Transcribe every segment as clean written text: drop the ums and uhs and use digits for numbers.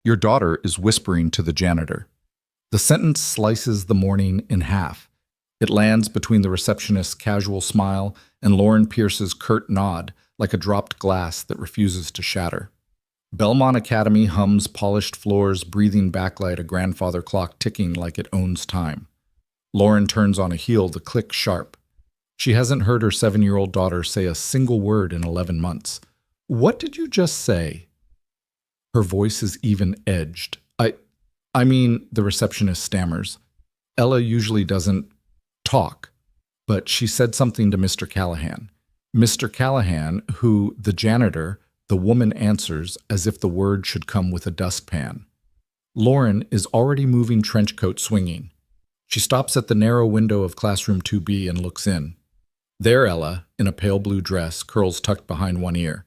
Your daughter is whispering to the janitor. The sentence slices the morning in half. It lands between the receptionist's casual smile and Lauren Pierce's curt nod, like a dropped glass that refuses to shatter. Belmont Academy hums polished floors, breathing backlight, a grandfather clock ticking like it owns time. Lauren turns on a heel, the click sharp. She hasn't heard her 7-year-old daughter say a single word in 11 months. What did you just say? Her voice is even edged. I mean, the receptionist stammers. Ella usually doesn't talk, but she said something to Mr. Callahan. Mr. Callahan, who, the janitor, the woman answers as if the word should come with a dustpan. Lauren is already moving, trench coat swinging. She stops at the narrow window of classroom 2B and looks in. There Ella, in a pale blue dress, curls tucked behind one ear.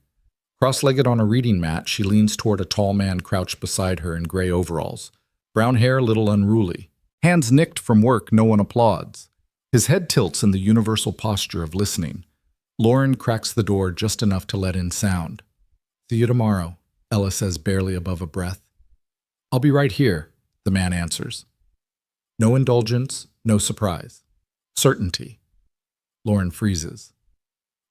Cross-legged on a reading mat, she leans toward a tall man crouched beside her in gray overalls. Brown hair a little unruly. Hands nicked from work no one applauds. His head tilts in the universal posture of listening. Lauren cracks the door just enough to let in sound. "See you tomorrow," Ella says barely above a breath. "I'll be right here," the man answers. No indulgence, no surprise. Certainty. Lauren freezes.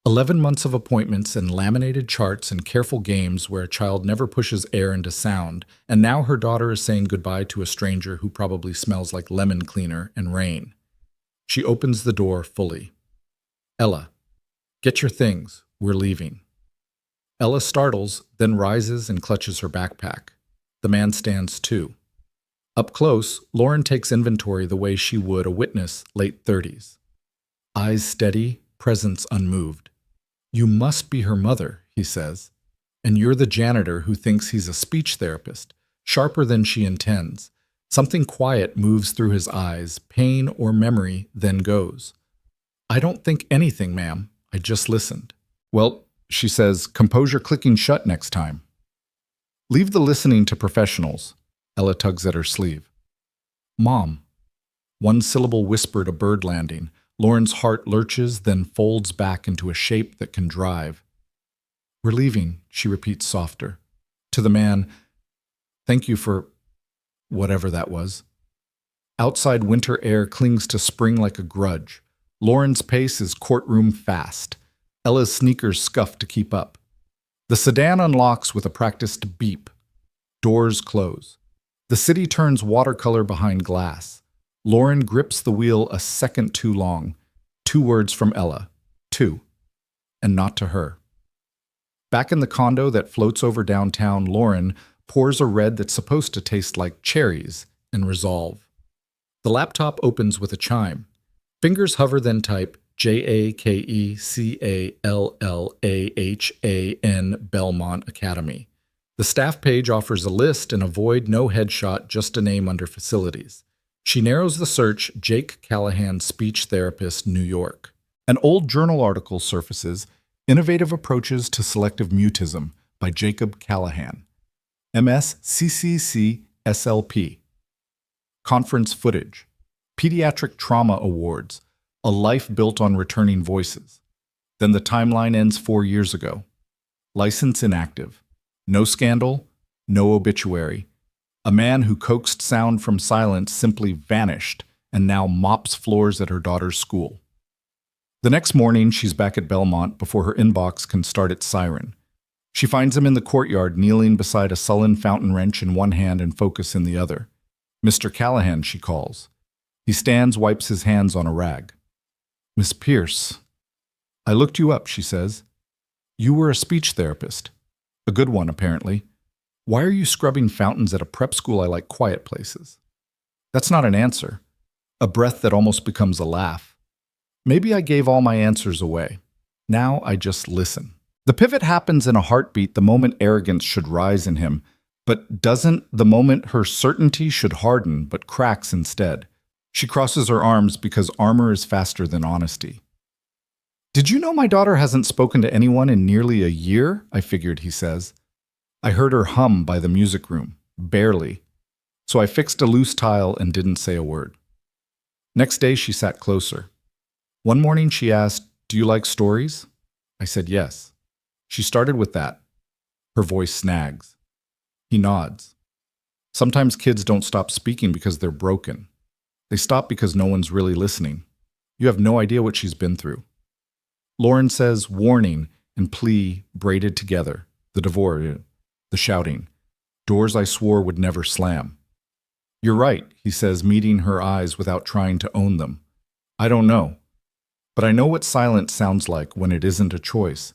11 months of appointments and laminated charts and careful games where a child never pushes air into sound, and now her daughter is saying goodbye to a stranger who probably smells like lemon cleaner and rain. She opens the door fully. "Ella, get your things. We're leaving." Ella startles, then rises and clutches her backpack. The man stands too. Up close, Lauren takes inventory the way she would a witness, late 30s. Eyes steady, presence unmoved. "You must be her mother," he says. "And you're the janitor who thinks he's a speech therapist, sharper than she intends." Something quiet moves through his eyes, pain or memory, then goes. "I don't think anything, ma'am. I just listened." "Well," she says, "composure clicking shut next time." "Leave the listening to professionals." Ella tugs at her sleeve. "Mom." One syllable whispered, a bird landing. Lauren's heart lurches, then folds back into a shape that can drive. "We're leaving," she repeats softer. To the man, "Thank you for whatever that was." Outside, winter air clings to spring like a grudge. Lauren's pace is courtroom fast. Ella's sneakers scuff to keep up. The sedan unlocks with a practiced beep. Doors close. The city turns watercolor behind glass. Lauren grips the wheel a second too long. 2 words from Ella. 2. And not to her. Back in the condo that floats over downtown, Lauren pours a red that's supposed to taste like cherries and resolve. The laptop opens with a chime. Fingers hover, then type JAKECALLAHAN Belmont Academy. The staff page offers a list and a void, no headshot, just a name under facilities. She narrows the search, Jake Callahan, speech therapist, New York. An old journal article surfaces, Innovative Approaches to Selective Mutism by Jacob Callahan. MS-CCC-SLP. Conference footage. Pediatric Trauma Awards. A life built on returning voices. Then the timeline ends 4 years ago. License inactive. No scandal, no obituary. A man who coaxed sound from silence simply vanished and now mops floors at her daughter's school. The next morning, she's back at Belmont before her inbox can start its siren. She finds him in the courtyard, kneeling beside a sullen fountain wrench in one hand and focus in the other. "Mr. Callahan," she calls. He stands, wipes his hands on a rag. "Miss Pierce." "I looked you up," she says. "You were a speech therapist. A good one, apparently. Why are you scrubbing fountains at a prep school? I like quiet places." That's not an answer. A breath that almost becomes a laugh. Maybe I gave all my answers away. Now I just listen. The pivot happens in a heartbeat the moment arrogance should rise in him, but doesn't the moment her certainty should harden, but cracks instead. She crosses her arms because armor is faster than honesty. "Did you know my daughter hasn't spoken to anyone in nearly a year?" I figured, he says. I heard her hum by the music room, barely. So I fixed a loose tile and didn't say a word. Next day, she sat closer. One morning, she asked, "Do you like stories?" I said yes. She started with that. Her voice snags. He nods. Sometimes kids don't stop speaking because they're broken. They stop because no one's really listening. You have no idea what she's been through. Lauren says warning and plea braided together, the divorce, the shouting. Doors I swore would never slam. You're right, he says, meeting her eyes without trying to own them. I don't know. But I know what silence sounds like when it isn't a choice.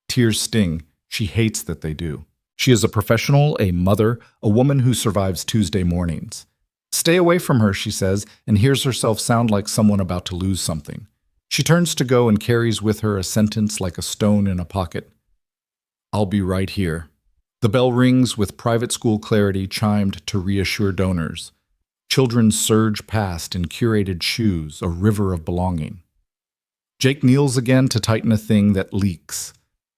Tears sting. She hates that they do. She is a professional, a mother, a woman who survives Tuesday mornings. Stay away from her, she says, and hears herself sound like someone about to lose something. She turns to go and carries with her a sentence like a stone in a pocket. I'll be right here. The bell rings with private school clarity chimed to reassure donors. Children surge past in curated shoes, a river of belonging. Jake kneels again to tighten a thing that leaks.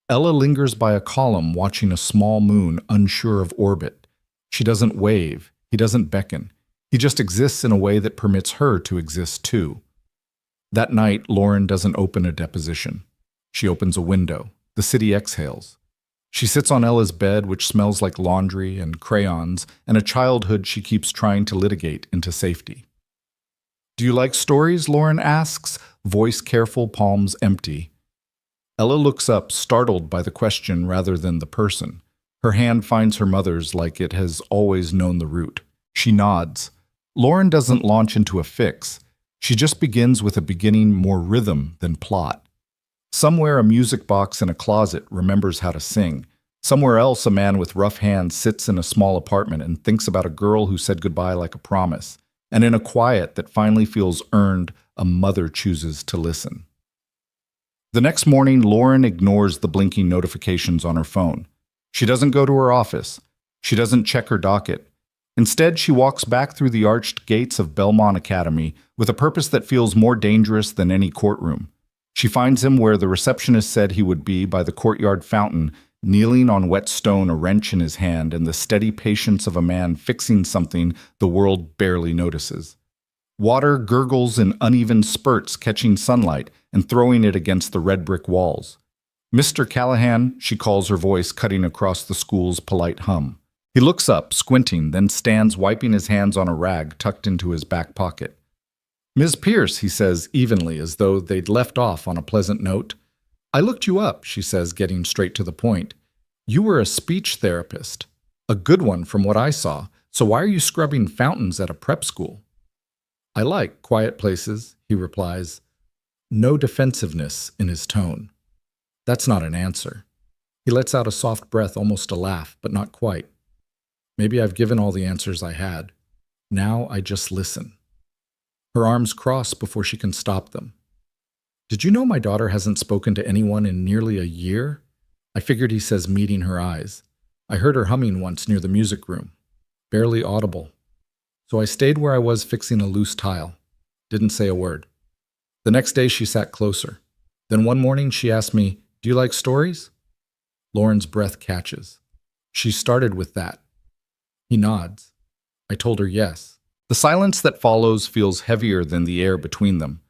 Ella lingers by a column watching a small moon unsure of orbit. She doesn't wave. He doesn't beckon. He just exists in a way that permits her to exist too. That night, Lauren doesn't open a deposition. She opens a window. The city exhales. She sits on Ella's bed, which smells like laundry and crayons, and a childhood she keeps trying to litigate into safety. Do you like stories? Lauren asks, voice careful, palms empty. Ella looks up, startled by the question rather than the person. Her hand finds her mother's like it has always known the route. She nods. Lauren doesn't launch into a fix. She just begins with a beginning more rhythm than plot. Somewhere a music box in a closet remembers how to sing. Somewhere else a man with rough hands sits in a small apartment and thinks about a girl who said goodbye like a promise. And in a quiet that finally feels earned, a mother chooses to listen. The next morning, Lauren ignores the blinking notifications on her phone. She doesn't go to her office. She doesn't check her docket. Instead, she walks back through the arched gates of Belmont Academy with a purpose that feels more dangerous than any courtroom. She finds him where the receptionist said he would be, by the courtyard fountain, kneeling on wet stone, a wrench in his hand, and the steady patience of a man fixing something the world barely notices. Water gurgles in uneven spurts, catching sunlight and throwing it against the red brick walls. Mr. Callahan, she calls, her voice cutting across the school's polite hum. He looks up, squinting, then stands wiping his hands on a rag tucked into his back pocket. Ms. Pierce, he says evenly, as though they'd left off on a pleasant note. I looked you up, she says, getting straight to the point. You were a speech therapist. A good one from what I saw, so why are you scrubbing fountains at a prep school? I like quiet places, he replies. No defensiveness in his tone. That's not an answer. He lets out a soft breath, almost a laugh, but not quite. Maybe I've given all the answers I had. Now I just listen. Her arms cross before she can stop them. Did you know my daughter hasn't spoken to anyone in nearly a year? I figured, he says, meeting her eyes. I heard her humming once near the music room. Barely audible. So I stayed where I was fixing a loose tile. Didn't say a word. The next day she sat closer. Then one morning she asked me, do you like stories? Lauren's breath catches. She started with that. He nods. I told her yes. The silence that follows feels heavier than the air between them.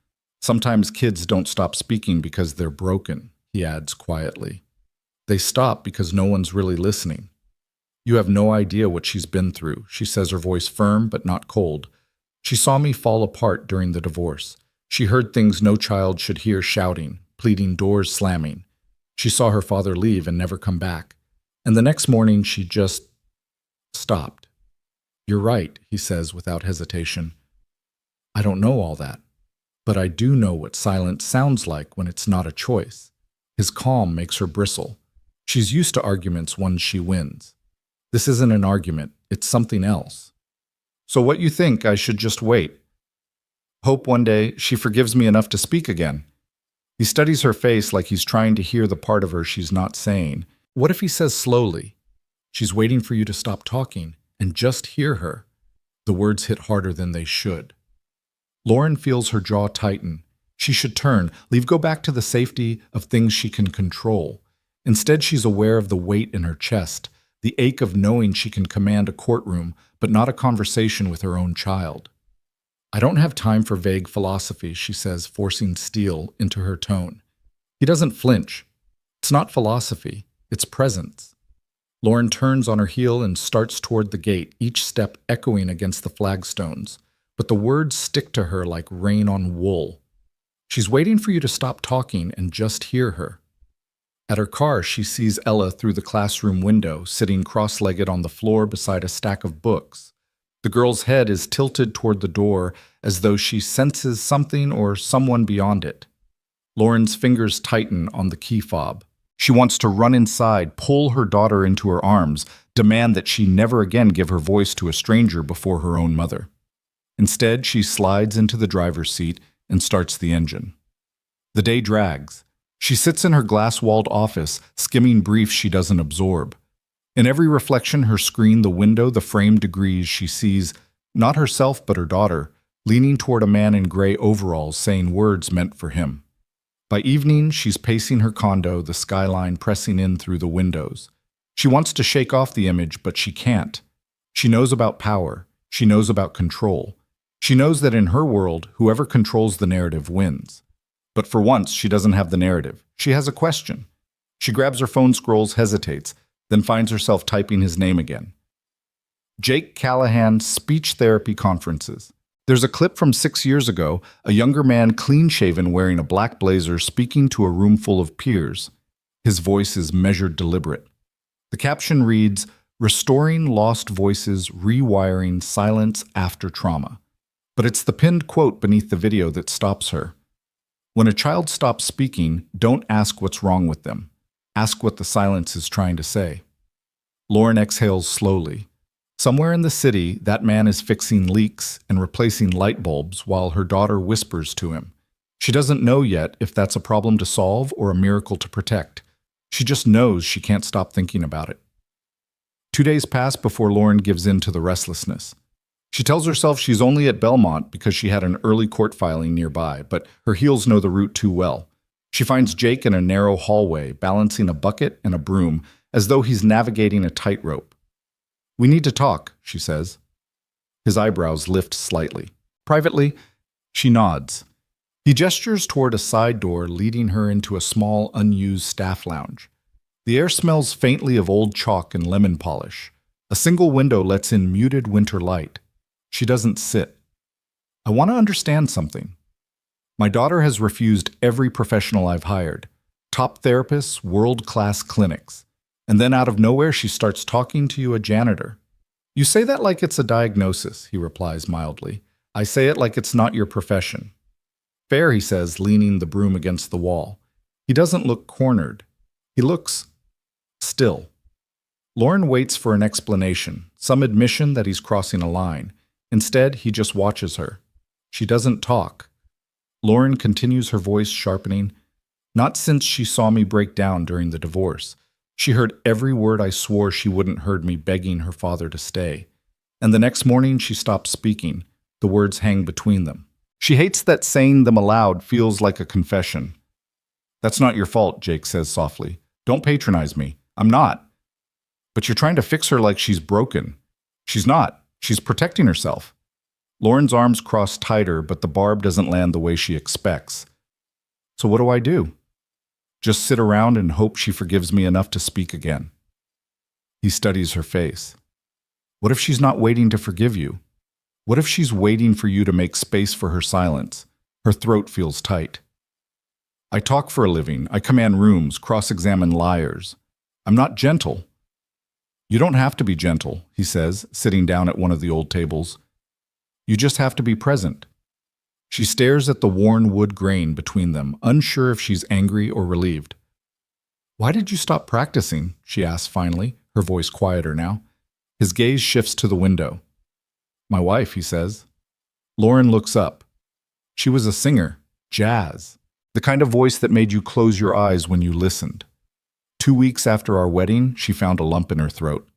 Sometimes kids don't stop speaking because they're broken, he adds quietly. They stop because no one's really listening. You have no idea what she's been through, she says, her voice firm but not cold. She saw me fall apart during the divorce. She heard things no child should hear, shouting, pleading, doors slamming. She saw her father leave and never come back. And the next morning she just stopped. You're right, he says without hesitation. I don't know all that, but I do know what silence sounds like when it's not a choice. His calm makes her bristle. She's used to arguments once she wins. This isn't an argument, it's something else. So what you think, I should just wait? Hope one day she forgives me enough to speak again. He studies her face like he's trying to hear the part of her she's not saying. What if he says slowly, she's waiting for you to stop talking and just hear her? The words hit harder than they should. Lauren feels her jaw tighten. She should turn, go back to the safety of things she can control. Instead, she's aware of the weight in her chest, the ache of knowing she can command a courtroom, but not a conversation with her own child. I don't have time for vague philosophy, she says, forcing steel into her tone. He doesn't flinch. It's not philosophy, it's presence. Lauren turns on her heel and starts toward the gate, each step echoing against the flagstones. But the words stick to her like rain on wool. She's waiting for you to stop talking and just hear her. At her car, she sees Ella through the classroom window, sitting cross-legged on the floor beside a stack of books. The girl's head is tilted toward the door as though she senses something or someone beyond it. Lauren's fingers tighten on the key fob. She wants to run inside, pull her daughter into her arms, demand that she never again give her voice to a stranger before her own mother. Instead, she slides into the driver's seat and starts the engine. The day drags. She sits in her glass-walled office, skimming briefs she doesn't absorb. In every reflection, her screen, the window, the framed degrees, she sees, not herself but her daughter, leaning toward a man in gray overalls saying words meant for him. By evening, she's pacing her condo, the skyline pressing in through the windows. She wants to shake off the image, but she can't. She knows about power. She knows about control. She knows that in her world, whoever controls the narrative wins. But for once, she doesn't have the narrative. She has a question. She grabs her phone, scrolls, hesitates, then finds herself typing his name again. Jake Callahan Speech Therapy Conferences. There's a clip from 6 years ago, a younger man clean-shaven wearing a black blazer speaking to a room full of peers. His voice is measured, deliberate. The caption reads, "Restoring Lost Voices, Rewiring Silence After Trauma." But it's the pinned quote beneath the video that stops her. When a child stops speaking, don't ask what's wrong with them. Ask what the silence is trying to say. Lauren exhales slowly. Somewhere in the city, that man is fixing leaks and replacing light bulbs while her daughter whispers to him. She doesn't know yet if that's a problem to solve or a miracle to protect. She just knows she can't stop thinking about it. 2 days pass before Lauren gives in to the restlessness. She tells herself she's only at Belmont because she had an early court filing nearby, but her heels know the route too well. She finds Jake in a narrow hallway, balancing a bucket and a broom, as though he's navigating a tightrope. "We need to talk," she says. His eyebrows lift slightly. Privately, she nods. He gestures toward a side door leading her into a small, unused staff lounge. The air smells faintly of old chalk and lemon polish. A single window lets in muted winter light. She doesn't sit. "I want to understand something. My daughter has refused every professional I've hired. Top therapists, world-class clinics. And then out of nowhere, she starts talking to you, a janitor." "You say that like it's a diagnosis," he replies mildly. "I say it like it's not your profession." "Fair," he says, leaning the broom against the wall. He doesn't look cornered. He looks still. Lauren waits for an explanation, some admission that he's crossing a line. Instead, he just watches her. She doesn't talk. Lauren continues, her voice sharpening. "Not since she saw me break down during the divorce. She heard every word I swore she wouldn't heard me begging her father to stay. And the next morning she stopped speaking. The words hang between them. She hates that saying them aloud feels like a confession." "That's not your fault," Jake says softly. "Don't patronize me. I'm not." "But you're trying to fix her like she's broken." "She's not. She's protecting herself." Lauren's arms cross tighter, but the barb doesn't land the way she expects. "So what do I do? Just sit around and hope she forgives me enough to speak again?" He studies her face. "What if she's not waiting to forgive you? What if she's waiting for you to make space for her silence?" Her throat feels tight. "I talk for a living. I command rooms, cross-examine liars. I'm not gentle." "You don't have to be gentle," he says, sitting down at one of the old tables. "You just have to be present." She stares at the worn wood grain between them, unsure if she's angry or relieved. "Why did you stop practicing?" she asks finally, her voice quieter now. His gaze shifts to the window. "My wife," he says. Lauren looks up. She was a singer, jazz, the kind of voice that made you close your eyes when you listened. 2 weeks after our wedding, she found a lump in her throat.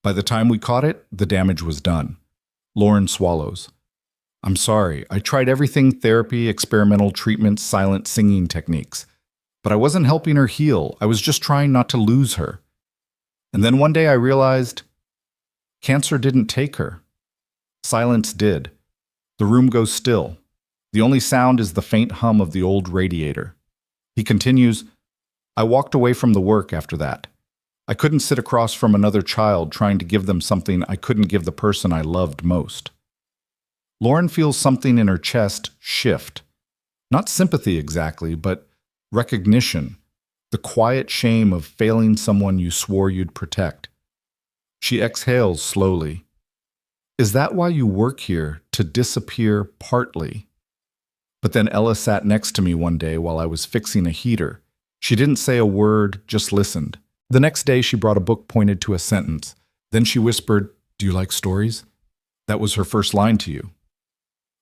By the time we caught it, the damage was done. Lauren swallows. "I'm sorry. I tried everything: therapy, experimental treatments, silent singing techniques. But I wasn't helping her heal. I was just trying not to lose her. And then one day I realized cancer didn't take her. Silence did. The room goes still. The only sound is the faint hum of the old radiator." He continues, "I walked away from the work after that. I couldn't sit across from another child trying to give them something I couldn't give the person I loved most. Lauren feels something in her chest shift. Not sympathy exactly, but recognition. The quiet shame of failing someone you swore you'd protect. She exhales slowly. Is that why you work here, to disappear partly? But then Ella sat next to me one day while I was fixing a heater. She didn't say a word, just listened. The next day she brought a book pointed to a sentence. Then she whispered, "Do you like stories?" That was her first line to you.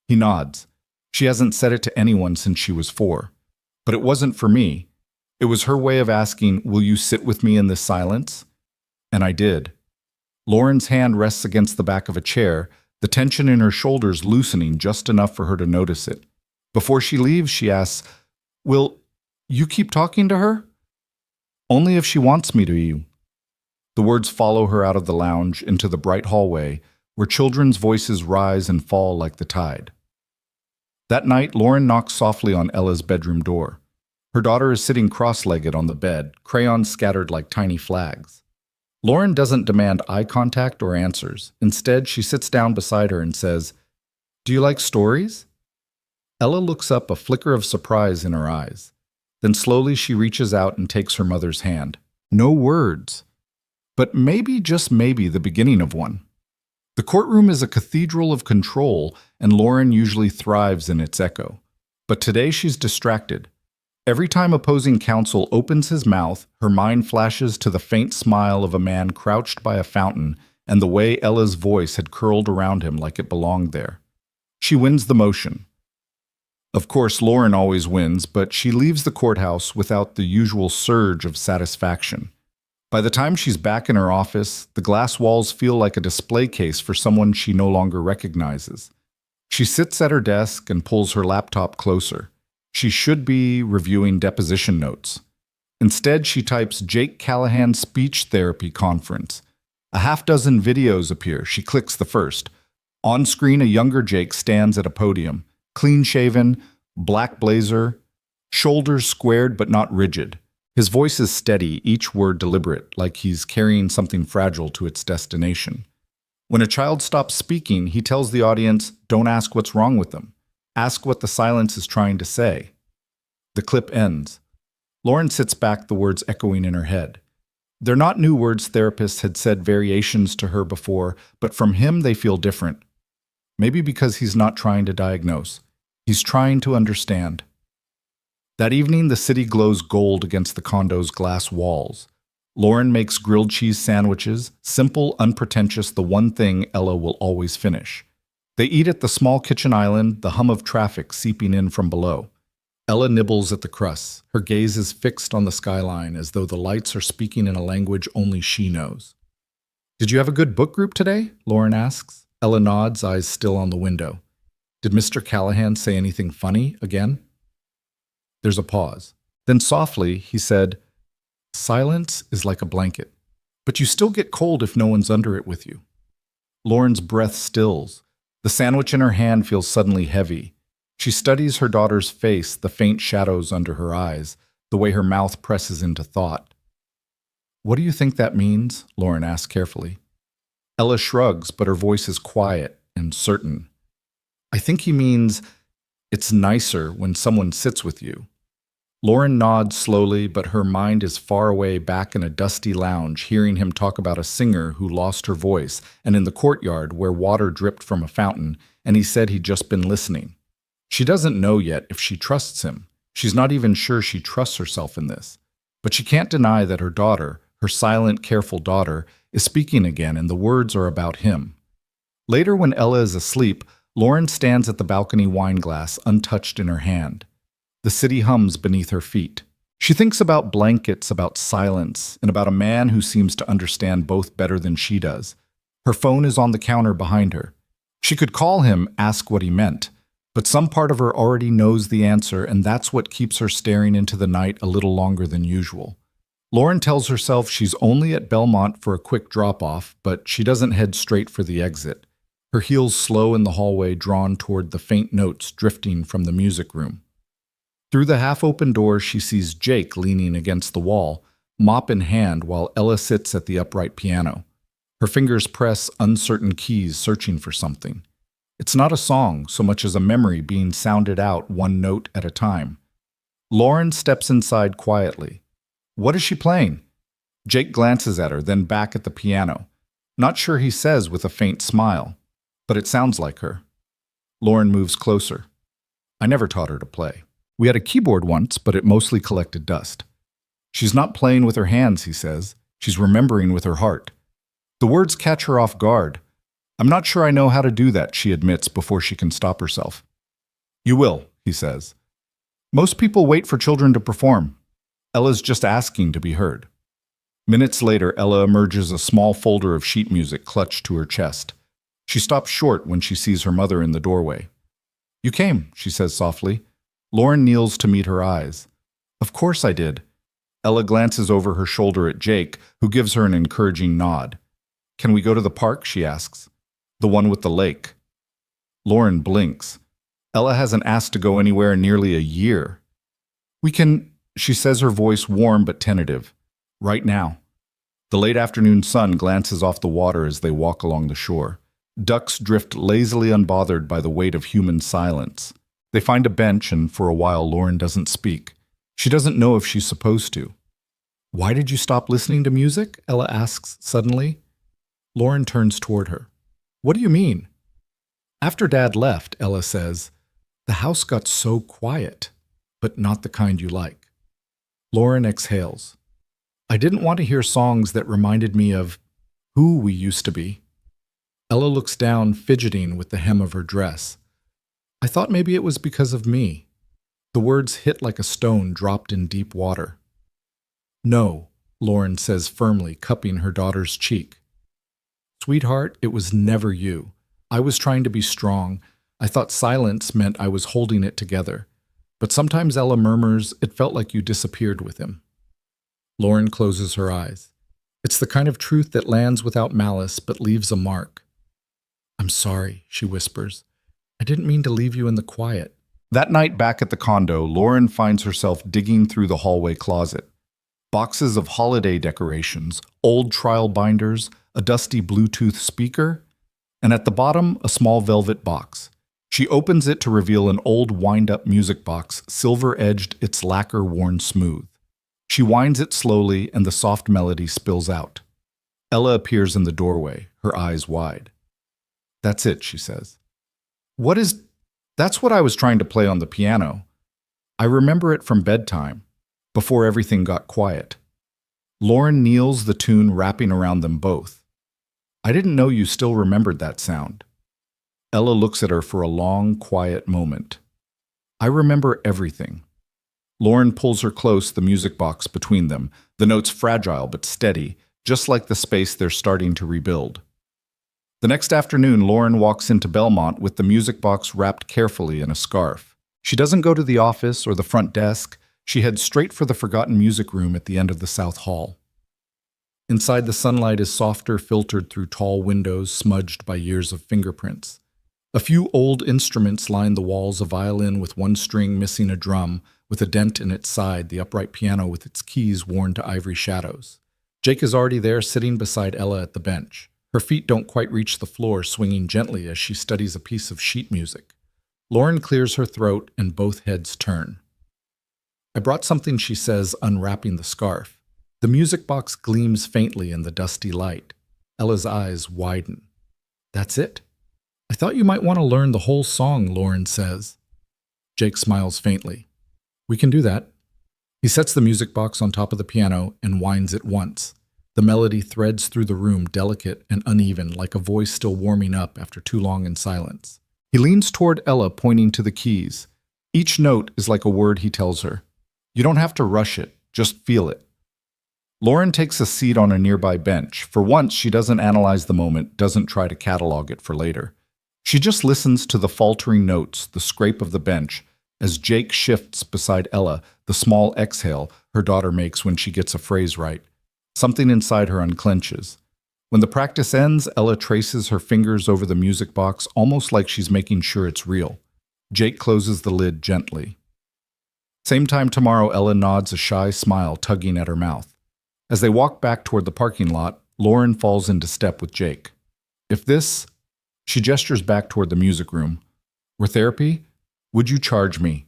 He nods. She hasn't said it to anyone since she was 4. But it wasn't for me. It was her way of asking, will you sit with me in this silence? And I did. Lauren's hand rests against the back of a chair, the tension in her shoulders loosening just enough for her to notice it. Before she leaves, she asks, will you keep talking to her? Only if she wants me to, you. The words follow her out of the lounge into the bright hallway, where children's voices rise and fall like the tide. That night, Lauren knocks softly on Ella's bedroom door. Her daughter is sitting cross-legged on the bed, crayons scattered like tiny flags. Lauren doesn't demand eye contact or answers. Instead, she sits down beside her and says, "Do you like stories?" Ella looks up, a flicker of surprise in her eyes. Then slowly she reaches out and takes her mother's hand. No words, but maybe, just maybe, the beginning of one. The courtroom is a cathedral of control, and Lauren usually thrives in its echo. But today she's distracted. Every time opposing counsel opens his mouth, her mind flashes to the faint smile of a man crouched by a fountain and the way Ella's voice had curled around him like it belonged there. She wins the motion. Of course, Lauren always wins, but she leaves the courthouse without the usual surge of satisfaction. By the time she's back in her office, the glass walls feel like a display case for someone she no longer recognizes. She sits at her desk and pulls her laptop closer. She should be reviewing deposition notes. Instead, she types Jake Callahan Speech Therapy Conference. A half-dozen videos appear. She clicks the first. On screen, a younger Jake stands at a podium. Clean-shaven, black blazer, shoulders squared but not rigid. His voice is steady, each word deliberate, like he's carrying something fragile to its destination. When a child stops speaking, he tells the audience, don't ask what's wrong with them. Ask what the silence is trying to say. The clip ends. Lauren sits back, the words echoing in her head. They're not new words. Therapists had said variations to her before, but from him they feel different. Maybe because he's not trying to diagnose. He's trying to understand. That evening, the city glows gold against the condo's glass walls. Lauren makes grilled cheese sandwiches, simple, unpretentious, the one thing Ella will always finish. They eat at the small kitchen island, the hum of traffic seeping in from below. Ella nibbles at the crusts. Her gaze is fixed on the skyline as though the lights are speaking in a language only she knows. Did you have a good book group today? Lauren asks. Ella nods, eyes still on the window. Did Mr. Callahan say anything funny again? There's a pause. Then softly, he said, silence is like a blanket, but you still get cold if no one's under it with you. Lauren's breath stills. The sandwich in her hand feels suddenly heavy. She studies her daughter's face, the faint shadows under her eyes, the way her mouth presses into thought. What do you think that means? Lauren asks carefully. Ella shrugs, but her voice is quiet and certain. I think he means it's nicer when someone sits with you. Lauren nods slowly, but her mind is far away back in a dusty lounge, hearing him talk about a singer who lost her voice, and in the courtyard where water dripped from a fountain, and he said he'd just been listening. She doesn't know yet if she trusts him. She's not even sure she trusts herself in this. But she can't deny that her daughter, her silent, careful daughter, is speaking again, and the words are about him. Later, when Ella is asleep, Lauren stands at the balcony wine glass, untouched in her hand. The city hums beneath her feet. She thinks about blankets, about silence, and about a man who seems to understand both better than she does. Her phone is on the counter behind her. She could call him, ask what he meant, but some part of her already knows the answer, and that's what keeps her staring into the night a little longer than usual. Lauren tells herself she's only at Belmont for a quick drop-off, but she doesn't head straight for the exit. Her heels slow in the hallway, drawn toward the faint notes drifting from the music room. Through the half-open door, she sees Jake leaning against the wall, mop in hand, while Ella sits at the upright piano. Her fingers press uncertain keys, searching for something. It's not a song so much as a memory being sounded out one note at a time. Lauren steps inside quietly. What is she playing? Jake glances at her, then back at the piano. Not sure, he says with a faint smile, but it sounds like her. Lauren moves closer. I never taught her to play. We had a keyboard once, but it mostly collected dust. She's not playing with her hands, he says. She's remembering with her heart. The words catch her off guard. I'm not sure I know how to do that, she admits before she can stop herself. You will, he says. Most people wait for children to perform. Ella's just asking to be heard. Minutes later, Ella emerges, a small folder of sheet music clutched to her chest. She stops short when she sees her mother in the doorway. You came, she says softly. Lauren kneels to meet her eyes. Of course I did. Ella glances over her shoulder at Jake, who gives her an encouraging nod. Can we go to the park, she asks. The one with the lake. Lauren blinks. Ella hasn't asked to go anywhere in nearly a year. We can, she says, her voice warm but tentative. Right now. The late afternoon sun glances off the water as they walk along the shore. Ducks drift lazily, unbothered by the weight of human silence. They find a bench, and for a while Lauren doesn't speak. She doesn't know if she's supposed to. Why did you stop listening to music? Ella asks suddenly. Lauren turns toward her. What do you mean? After Dad left, Ella says, the house got so quiet, but not the kind you like. Lauren exhales. I didn't want to hear songs that reminded me of who we used to be. Ella looks down, fidgeting with the hem of her dress. I thought maybe it was because of me. The words hit like a stone dropped in deep water. No, Lauren says firmly, cupping her daughter's cheek. Sweetheart, it was never you. I was trying to be strong. I thought silence meant I was holding it together. But sometimes, Ella murmurs, it felt like you disappeared with him. Lauren closes her eyes. It's the kind of truth that lands without malice but leaves a mark. I'm sorry, she whispers. I didn't mean to leave you in the quiet. That night back at the condo, Lauren finds herself digging through the hallway closet. Boxes of holiday decorations, old trial binders, a dusty Bluetooth speaker, and at the bottom, a small velvet box. She opens it to reveal an old wind-up music box, silver-edged, its lacquer worn smooth. She winds it slowly, and the soft melody spills out. Ella appears in the doorway, her eyes wide. That's it, she says. That's what I was trying to play on the piano. I remember it from bedtime, before everything got quiet. Lauren kneels, the tune wrapping around them both. I didn't know you still remembered that sound. Ella looks at her for a long, quiet moment. I remember everything. Lauren pulls her close, the music box between them, the notes fragile but steady, just like the space they're starting to rebuild. The next afternoon, Lauren walks into Belmont with the music box wrapped carefully in a scarf. She doesn't go to the office or the front desk. She heads straight for the forgotten music room at the end of the South Hall. Inside, the sunlight is softer, filtered through tall windows smudged by years of fingerprints. A few old instruments line the walls, a violin with one string missing a drum, with a dent in its side, the upright piano with its keys worn to ivory shadows. Jake is already there, sitting beside Ella at the bench. Her feet don't quite reach the floor, swinging gently as she studies a piece of sheet music. Lauren clears her throat, and both heads turn. I brought something, she says, unwrapping the scarf. The music box gleams faintly in the dusty light. Ella's eyes widen. That's it? I thought you might want to learn the whole song, Lauren says. Jake smiles faintly. We can do that. He sets the music box on top of the piano and winds it once. The melody threads through the room, delicate and uneven, like a voice still warming up after too long in silence. He leans toward Ella, pointing to the keys. Each note is like a word he tells her. You don't have to rush it, just feel it. Lauren takes a seat on a nearby bench. For once, she doesn't analyze the moment, doesn't try to catalog it for later. She just listens to the faltering notes, the scrape of the bench, as Jake shifts beside Ella, the small exhale her daughter makes when she gets a phrase right. Something inside her unclenches. When the practice ends, Ella traces her fingers over the music box, almost like she's making sure it's real. Jake closes the lid gently. Same time tomorrow, Ella nods, a shy smile tugging at her mouth. As they walk back toward the parking lot, Lauren falls into step with Jake. If this, she gestures back toward the music room, were therapy, would you charge me?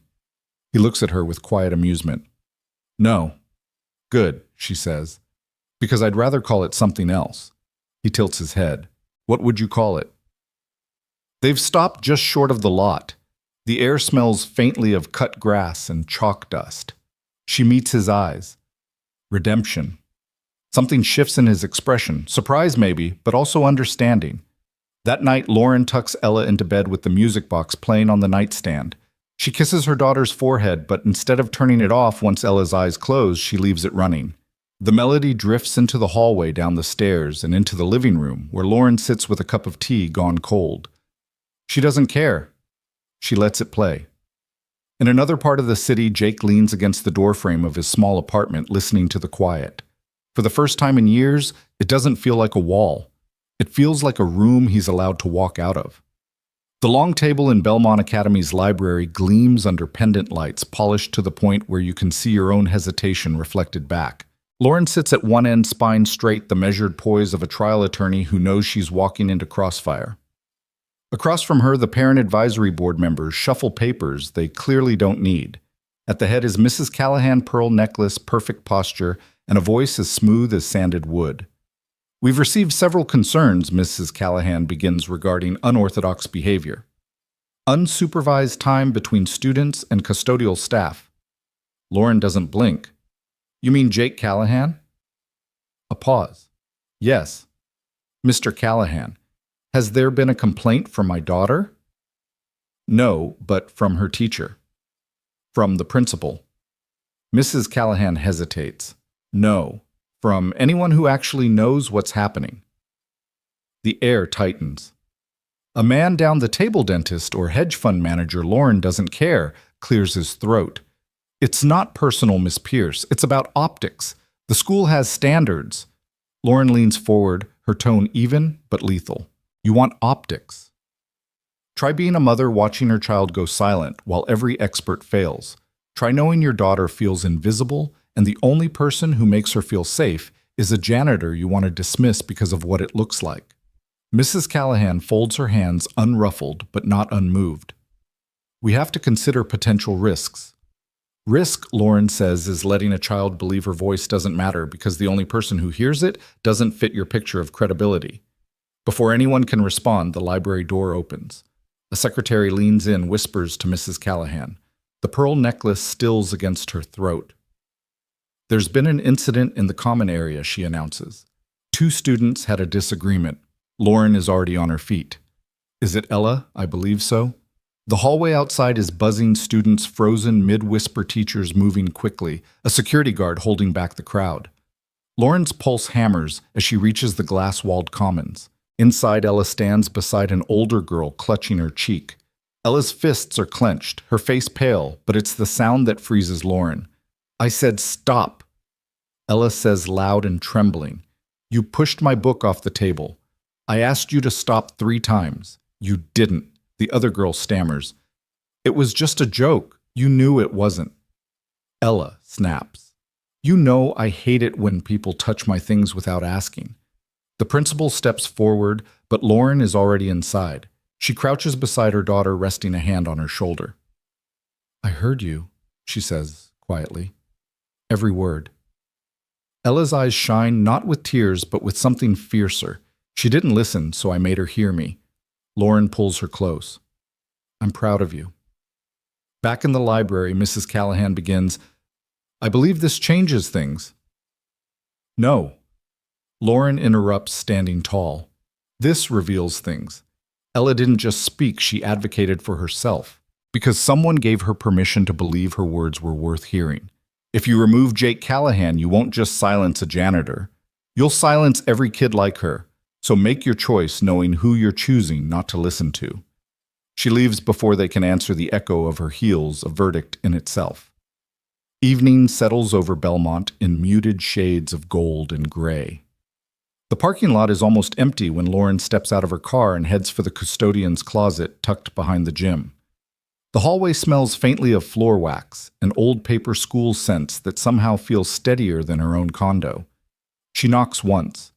He looks at her with quiet amusement. No. Good, she says. Because I'd rather call it something else. He tilts his head. What would you call it? They've stopped just short of the lot. The air smells faintly of cut grass and chalk dust. She meets his eyes. Redemption. Something shifts in his expression, surprise maybe, but also understanding. That night, Lauren tucks Ella into bed with the music box playing on the nightstand. She kisses her daughter's forehead, but instead of turning it off once Ella's eyes close, she leaves it running. The melody drifts into the hallway down the stairs and into the living room, where Lauren sits with a cup of tea gone cold. She doesn't care. She lets it play. In another part of the city, Jake leans against the doorframe of his small apartment, listening to the quiet. For the first time in years, it doesn't feel like a wall. It feels like a room he's allowed to walk out of. The long table in Belmont Academy's library gleams under pendant lights, polished to the point where you can see your own hesitation reflected back. Lauren sits at one end, spine straight, the measured poise of a trial attorney who knows she's walking into crossfire. Across from her, the parent advisory board members shuffle papers they clearly don't need. At the head is Mrs. Callahan, pearl necklace, perfect posture, and a voice as smooth as sanded wood. We've received several concerns, Mrs. Callahan begins, regarding unorthodox behavior. Unsupervised time between students and custodial staff. Lauren doesn't blink. You mean Jake Callahan? A pause. Yes. Mr. Callahan, has there been a complaint from my daughter? No, but from her teacher. From the principal. Mrs. Callahan hesitates. No. From anyone who actually knows what's happening. The air tightens. A man down the table, dentist or hedge fund manager, Lauren doesn't care, clears his throat. It's not personal, Miss Pierce. It's about optics. The school has standards. Lauren leans forward, her tone even but lethal. You want optics. Try being a mother watching her child go silent while every expert fails. Try knowing your daughter feels invisible and the only person who makes her feel safe is a janitor you want to dismiss because of what it looks like. Mrs. Callahan folds her hands, unruffled but not unmoved. We have to consider potential risks. Risk, Lauren says, is letting a child believe her voice doesn't matter because the only person who hears it doesn't fit your picture of credibility. Before anyone can respond, the library door opens. A secretary leans in, whispers to Mrs. Callahan. The pearl necklace stills against her throat. There's been an incident in the common area, she announces. 2 students had a disagreement. Lauren is already on her feet. Is it Ella? I believe so. The hallway outside is buzzing, students frozen, mid-whisper, teachers moving quickly, a security guard holding back the crowd. Lauren's pulse hammers as she reaches the glass-walled commons. Inside, Ella stands beside an older girl clutching her cheek. Ella's fists are clenched, her face pale, but it's the sound that freezes Lauren. I said, stop. Ella says loud and trembling. You pushed my book off the table. I asked you to stop 3 times. You didn't. The other girl stammers. It was just a joke. You knew it wasn't. Ella snaps. You know I hate it when people touch my things without asking. The principal steps forward, but Lauren is already inside. She crouches beside her daughter, resting a hand on her shoulder. I heard you, she says quietly. Every word. Ella's eyes shine not with tears, but with something fiercer. She didn't listen, so I made her hear me. Lauren pulls her close. I'm proud of you. Back in the library, Mrs. Callahan begins, I believe this changes things. No. Lauren interrupts, standing tall. This reveals things. Ella didn't just speak, she advocated for herself, because someone gave her permission to believe her words were worth hearing. If you remove Jake Callahan, you won't just silence a janitor. You'll silence every kid like her. So make your choice knowing who you're choosing not to listen to. She leaves before they can answer the echo of her heels, a verdict in itself. Evening settles over Belmont in muted shades of gold and gray. The parking lot is almost empty when Lauren steps out of her car and heads for the custodian's closet tucked behind the gym. The hallway smells faintly of floor wax, an old paper school scent that somehow feels steadier than her own condo. She knocks once.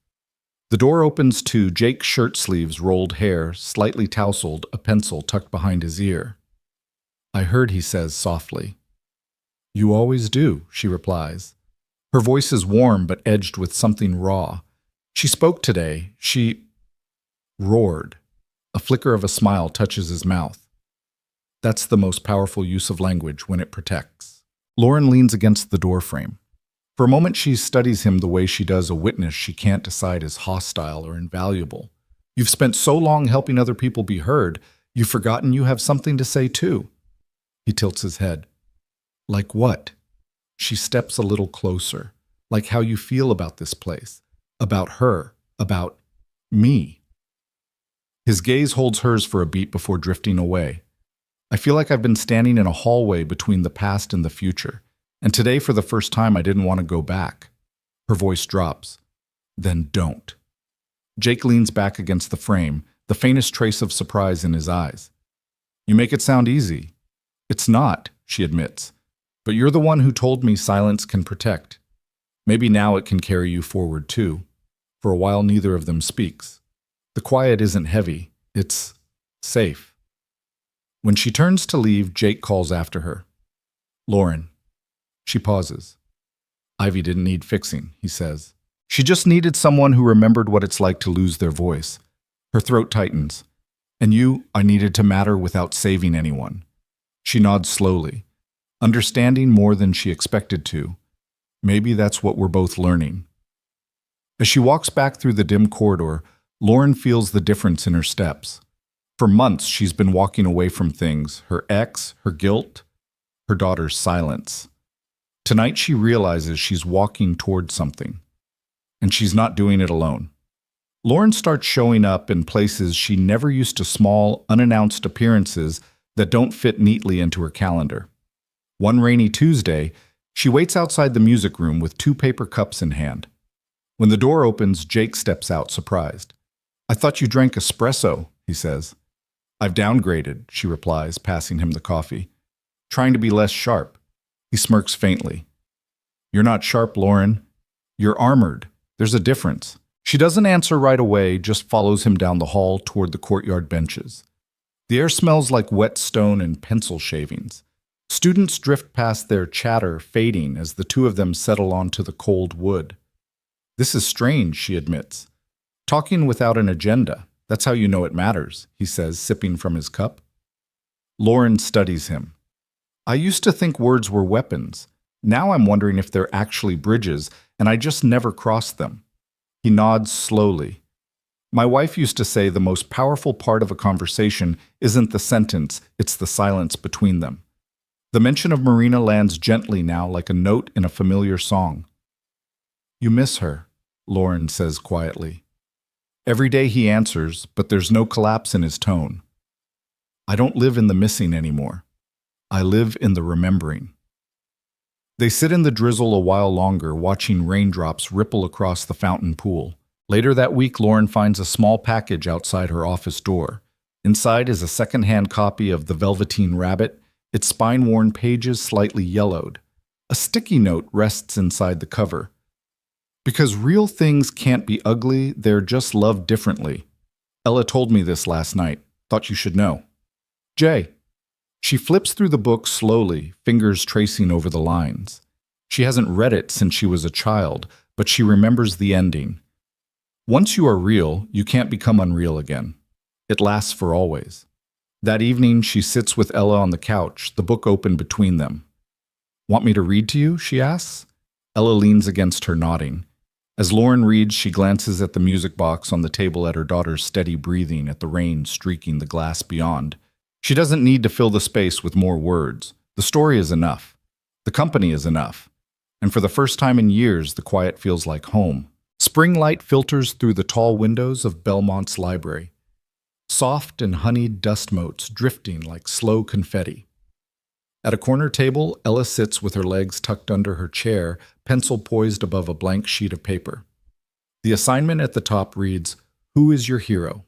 The door opens to Jake's shirt sleeves, rolled hair, slightly tousled, a pencil tucked behind his ear. "I heard," he says softly. "You always do," she replies. Her voice is warm but edged with something raw. "She spoke today. She roared." A flicker of a smile touches his mouth. That's the most powerful use of language when it protects. Lauren leans against the doorframe. For a moment she studies him the way she does a witness she can't decide is hostile or invaluable. You've spent so long helping other people be heard, you've forgotten you have something to say too. He tilts his head. Like what? She steps a little closer. Like how you feel about this place, about her, about me. His gaze holds hers for a beat before drifting away. I feel like I've been standing in a hallway between the past and the future, and today for the first time I didn't want to go back. Her voice drops. Then don't. Jake leans back against the frame, the faintest trace of surprise in his eyes. You make it sound easy. It's not, she admits. But you're the one who told me silence can protect. Maybe now it can carry you forward too. For a while neither of them speaks. The quiet isn't heavy, it's safe. When she turns to leave, Jake calls after her. Lauren. She pauses. Ivy didn't need fixing, he says. She just needed someone who remembered what it's like to lose their voice. Her throat tightens. And you, I needed to matter without saving anyone. She nods slowly, understanding more than she expected to. Maybe that's what we're both learning. As she walks back through the dim corridor, Lauren feels the difference in her steps. For months, she's been walking away from things, her ex, her guilt, her daughter's silence. Tonight, she realizes she's walking toward something, and she's not doing it alone. Lauren starts showing up in places she never used to, small, unannounced appearances that don't fit neatly into her calendar. One rainy Tuesday, she waits outside the music room with 2 paper cups in hand. When the door opens, Jake steps out, surprised. I thought you drank espresso, he says. I've downgraded, she replies, passing him the coffee. Trying to be less sharp. He smirks faintly. You're not sharp, Lauren. You're armored. There's a difference. She doesn't answer right away, just follows him down the hall toward the courtyard benches. The air smells like wet stone and pencil shavings. Students drift past, their chatter fading as the two of them settle onto the cold wood. This is strange, she admits. Talking without an agenda. That's how you know it matters, he says, sipping from his cup. Lauren studies him. I used to think words were weapons. Now I'm wondering if they're actually bridges, and I just never crossed them. He nods slowly. My wife used to say the most powerful part of a conversation isn't the sentence, it's the silence between them. The mention of Marina lands gently now like a note in a familiar song. You miss her, Lauren says quietly. Every day he answers, but there's no collapse in his tone. I don't live in the missing anymore. I live in the remembering. They sit in the drizzle a while longer, watching raindrops ripple across the fountain pool. Later that week, Lauren finds a small package outside her office door. Inside is a second-hand copy of The Velveteen Rabbit, its spine-worn pages slightly yellowed. A sticky note rests inside the cover. Because real things can't be ugly, they're just loved differently. Ella told me this last night. Thought you should know. Jay. She flips through the book slowly, fingers tracing over the lines. She hasn't read it since she was a child, but she remembers the ending. Once you are real, you can't become unreal again. It lasts for always. That evening, she sits with Ella on the couch, the book open between them. Want me to read to you? She asks. Ella leans against her, nodding. As Lauren reads, she glances at the music box on the table, at her daughter's steady breathing, at the rain streaking the glass beyond. She doesn't need to fill the space with more words. The story is enough. The company is enough. And for the first time in years, the quiet feels like home. Spring light filters through the tall windows of Belmont's library. Soft and honeyed dust motes drifting like slow confetti. At a corner table, Ella sits with her legs tucked under her chair, pencil poised above a blank sheet of paper. The assignment at the top reads, Who is your hero?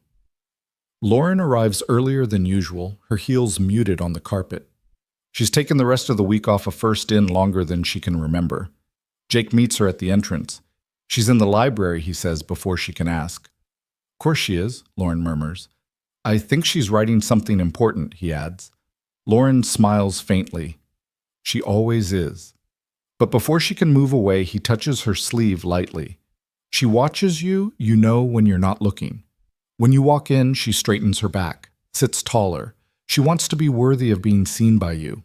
Lauren arrives earlier than usual, her heels muted on the carpet. She's taken the rest of the week off a first in longer than she can remember. Jake meets her at the entrance. She's in the library, he says before she can ask. Of course she is, Lauren murmurs. I think she's writing something important, he adds. Lauren smiles faintly. She always is. But before she can move away, he touches her sleeve lightly. She watches you, you know when you're not looking. When you walk in, she straightens her back, sits taller. She wants to be worthy of being seen by you.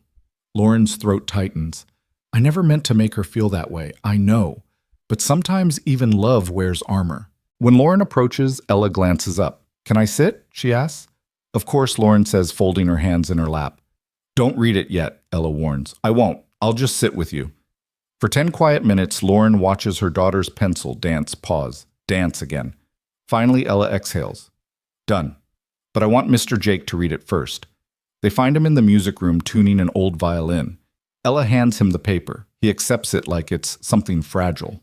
Lauren's throat tightens. I never meant to make her feel that way, I know. But sometimes even love wears armor. When Lauren approaches, Ella glances up. Can I sit? She asks. Of course, Lauren says, folding her hands in her lap. Don't read it yet, Ella warns. I won't. I'll just sit with you. For 10 quiet minutes, Lauren watches her daughter's pencil dance again. Finally, Ella exhales. Done. But I want Mr. Jake to read it first. They find him in the music room tuning an old violin. Ella hands him the paper. He accepts it like it's something fragile.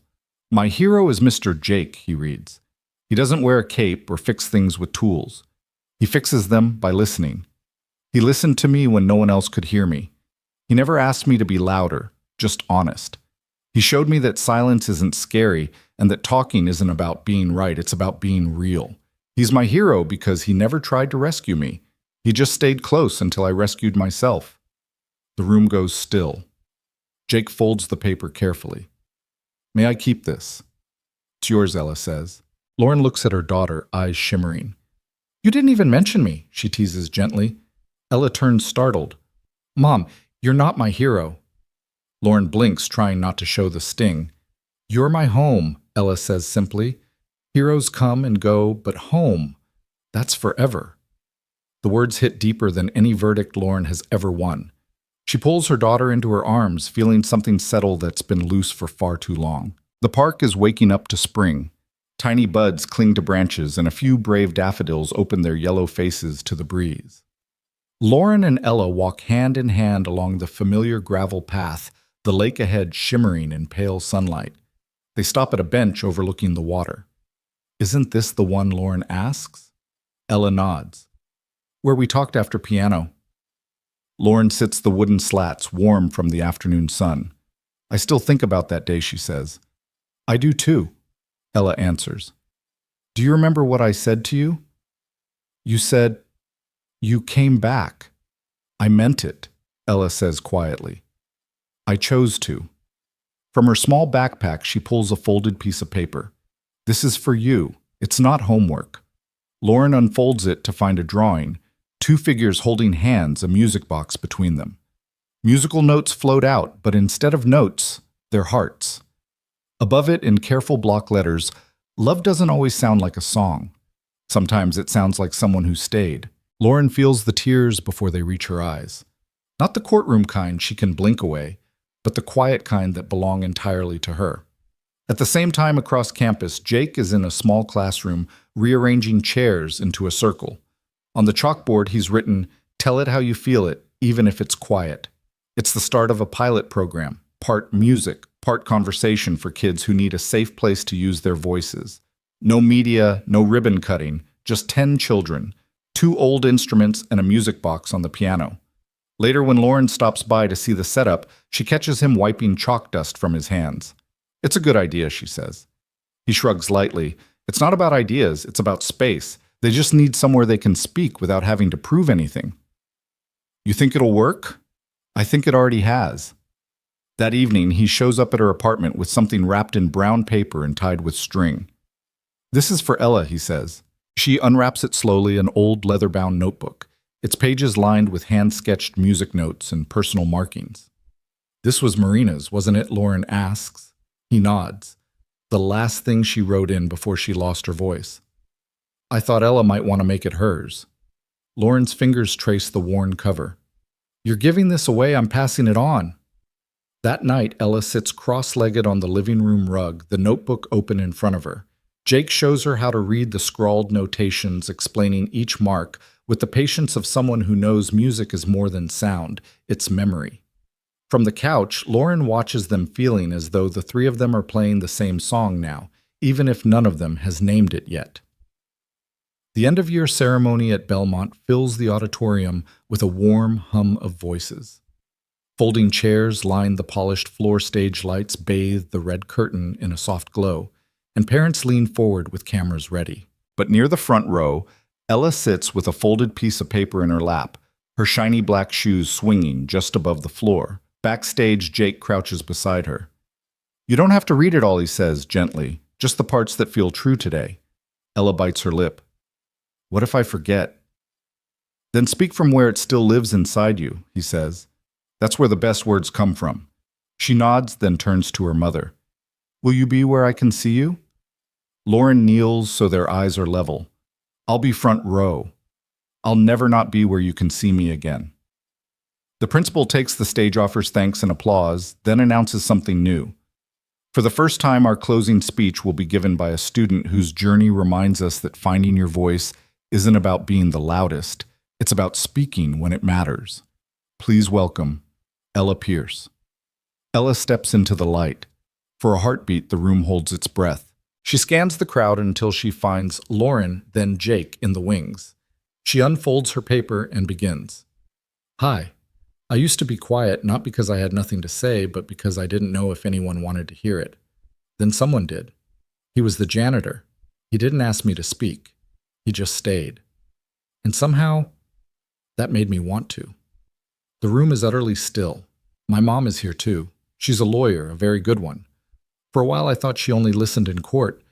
My hero is Mr. Jake, he reads. He doesn't wear a cape or fix things with tools. He fixes them by listening. He listened to me when no one else could hear me. He never asked me to be louder, just honest. He showed me that silence isn't scary and that talking isn't about being right, it's about being real. He's my hero because he never tried to rescue me. He just stayed close until I rescued myself. The room goes still. Jake folds the paper carefully. May I keep this? It's yours, Ella says. Lauren looks at her daughter, eyes shimmering. You didn't even mention me, she teases gently. Ella turns startled. Mom, you're not my hero. Lauren blinks, trying not to show the sting. You're my home, Ella says simply. Heroes come and go, but home, that's forever. The words hit deeper than any verdict Lauren has ever won. She pulls her daughter into her arms, feeling something settle that's been loose for far too long. The park is waking up to spring. Tiny buds cling to branches, and a few brave daffodils open their yellow faces to the breeze. Lauren and Ella walk hand in hand along the familiar gravel path, the lake ahead shimmering in pale sunlight. They stop at a bench overlooking the water. Isn't this the one Lauren asks? Ella nods. Where we talked after piano. Lauren sits the wooden slats, warm from the afternoon sun. I still think about that day, she says. I do too, Ella answers. Do you remember what I said to you? You said, you came back. I meant it, Ella says quietly. I chose to. From her small backpack, she pulls a folded piece of paper. This is for you. It's not homework. Lauren unfolds it to find a drawing, two figures holding hands, a music box between them. Musical notes float out, but instead of notes, they're hearts. Above it, in careful block letters, love doesn't always sound like a song. Sometimes it sounds like someone who stayed. Lauren feels the tears before they reach her eyes. Not the courtroom kind she can blink away, but the quiet kind that belong entirely to her. At the same time across campus, Jake is in a small classroom rearranging chairs into a circle. On the chalkboard, he's written, "Tell it how you feel it, even if it's quiet." It's the start of a pilot program, part music, part conversation for kids who need a safe place to use their voices. No media, no ribbon cutting, just 10 children, 2 old instruments and a music box on the piano. Later, when Lauren stops by to see the setup, she catches him wiping chalk dust from his hands. It's a good idea, she says. He shrugs lightly. It's not about ideas, it's about space. They just need somewhere they can speak without having to prove anything. You think it'll work? I think it already has. That evening, he shows up at her apartment with something wrapped in brown paper and tied with string. This is for Ella, he says. She unwraps it slowly, an old leather-bound notebook. Its pages lined with hand-sketched music notes and personal markings. This was Marina's, wasn't it? Lauren asks. He nods. The last thing she wrote in before she lost her voice. I thought Ella might want to make it hers. Lauren's fingers trace the worn cover. You're giving this away, I'm passing it on. That night, Ella sits cross-legged on the living room rug, the notebook open in front of her. Jake shows her how to read the scrawled notations explaining each mark with the patience of someone who knows music is more than sound, it's memory. From the couch, Lauren watches them, feeling as though the three of them are playing the same song now, even if none of them has named it yet. The end-of-year ceremony at Belmont fills the auditorium with a warm hum of voices. Folding chairs line the polished floor, stage lights bathe the red curtain in a soft glow. and parents lean forward with cameras ready. But near the front row, Ella sits with a folded piece of paper in her lap, her shiny black shoes swinging just above the floor. Backstage, Jake crouches beside her. "You don't have to read it all," he says, gently. "Just the parts that feel true today." Ella bites her lip. "What if I forget?" "Then speak from where it still lives inside you," he says. "That's where the best words come from." She nods, then turns to her mother. "Will you be where I can see you?" Lauren kneels so their eyes are level. "I'll be front row. I'll never not be where you can see me again." The principal takes the stage, offers thanks and applause, then announces something new. For the first time, our closing speech will be given by a student whose journey reminds us that finding your voice isn't about being the loudest, it's about speaking when it matters. Please welcome Ella Pierce. Ella steps into the light. For a heartbeat, the room holds its breath. She scans the crowd until she finds Lauren, then Jake, in the wings. She unfolds her paper and begins. "Hi. I used to be quiet, not because I had nothing to say, but because I didn't know if anyone wanted to hear it. Then someone did. He was the janitor. He didn't ask me to speak. He just stayed. And somehow, that made me want to." The room is utterly still. My mom is here too. She's a lawyer, a very good one. For a while I thought she only listened in court,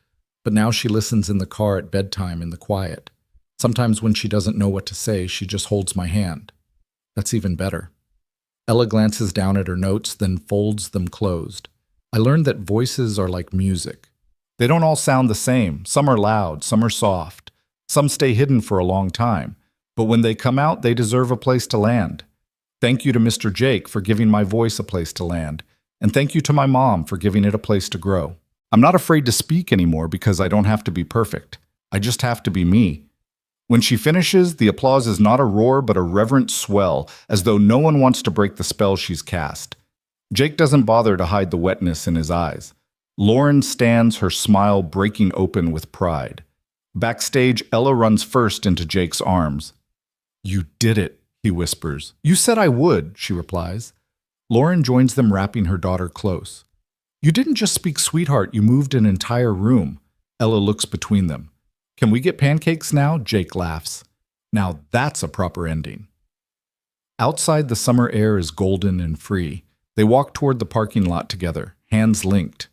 but now she listens in the car at bedtime in the quiet. Sometimes when she doesn't know what to say, she just holds my hand. That's even better. Ella glances down at her notes, then folds them closed. I learned that voices are like music. They don't all sound the same. Some are loud, some are soft. Some stay hidden for a long time. But when they come out, they deserve a place to land. Thank you to Mr. Jake for giving my voice a place to land. And thank you to my mom for giving it a place to grow. I'm not afraid to speak anymore because I don't have to be perfect. I just have to be me. When she finishes, the applause is not a roar but a reverent swell, as though no one wants to break the spell she's cast. Jake doesn't bother to hide the wetness in his eyes. Lauren stands, her smile breaking open with pride. Backstage, Ella runs first into Jake's arms. "You did it," he whispers. "You said I would," she replies. Lauren joins them, wrapping her daughter close. "You didn't just speak, sweetheart, you moved an entire room." Ella looks between them. "Can we get pancakes now?" Jake laughs. Now that's a proper ending. Outside, the summer air is golden and free. They walk toward the parking lot together, hands linked.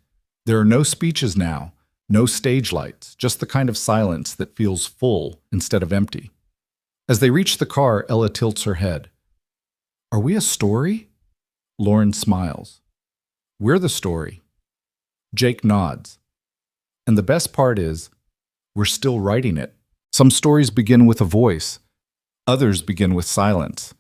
There are no speeches now, no stage lights, just the kind of silence that feels full instead of empty. As they reach the car, Ella tilts her head. "Are we a story?" Lauren smiles. "We're the story." Jake nods. And the best part is, we're still writing it. Some stories begin with a voice. Others begin with silence.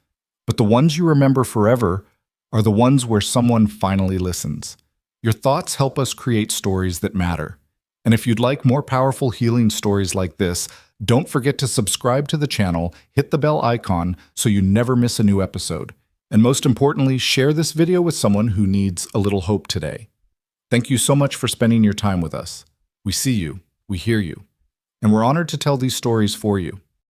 But the ones you remember forever are the ones where someone finally listens. Your thoughts help us create stories that matter. And if you'd like more powerful healing stories like this, don't forget to subscribe to the channel, hit the bell icon so you never miss a new episode. And most importantly, share this video with someone who needs a little hope today. Thank you so much for spending your time with us. We see you, we hear you, and we're honored to tell these stories for you.